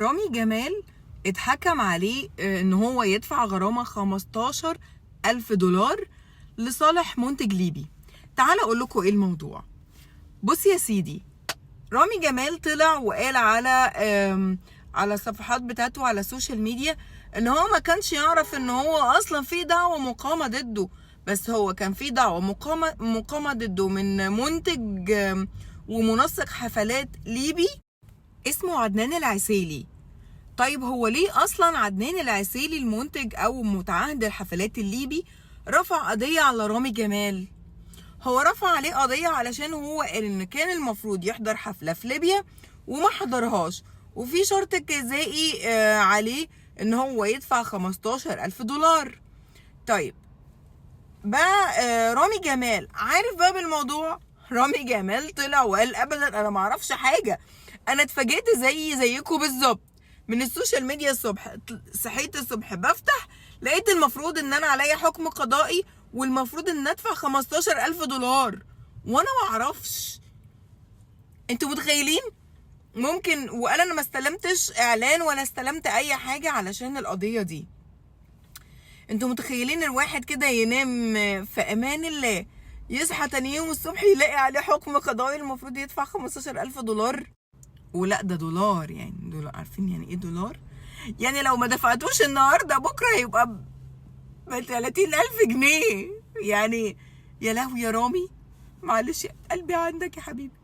رامي جمال اتحكم عليه ان هو يدفع غرامة 15,000 دولار لصالح منتج ليبي. تعال اقول لكم ايه الموضوع. بص يا سيدي، رامي جمال طلع وقال على الصفحات بتاعته على السوشيال ميديا ان هو ما كانش يعرف ان هو اصلا في دعوة مقامة ضده، بس هو كان في دعوة مقامة ضده من منتج ومنسق حفلات ليبي اسمه عدنان العسيلي. طيب هو ليه اصلا عدنان العسيلي المنتج او متعهد الحفلات الليبي رفع قضية على رامي جمال؟ هو رفع عليه قضية علشان هو قال ان كان المفروض يحضر حفلة في ليبيا وما حضرهاش، وفي شرط جزائي عليه ان هو يدفع 15,000 دولار. طيب بقى رامي جمال عارف بقى بالموضوع؟ رامي جمال طلع وقال ابدا انا معرفش حاجة، انا اتفاجئت زيكم بالظبط من السوشيال ميديا الصبح. صحيت الصبح بفتح لقيت المفروض ان انا عليا حكم قضائي والمفروض ان ادفع 15,000 دولار وانا معرفش. انتوا متخيلين؟ ممكن انا ما استلمتش اعلان ولا استلمت اي حاجة علشان القضية دي. انتوا متخيلين الواحد كده ينام في امان الله يصحى تاني يوم الصبح يلاقي عليه حكم قضائي المفروض يدفع 15,000 دولار؟ ولا ده دولار، يعني دولار، عارفين يعني ايه دولار؟ يعني لو ما دفعتوش النهارده بكره هيبقى ب 30,000 جنيه يعني. يا لهوي يا رامي، معلش قلبي عندك يا حبيبي.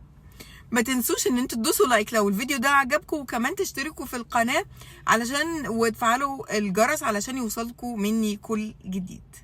ما تنسوش ان انتوا تدوسوا لايك لو الفيديو ده عجبكم، وكمان تشتركوا في القناة علشان وتفعلوا الجرس علشان يوصلكم مني كل جديد.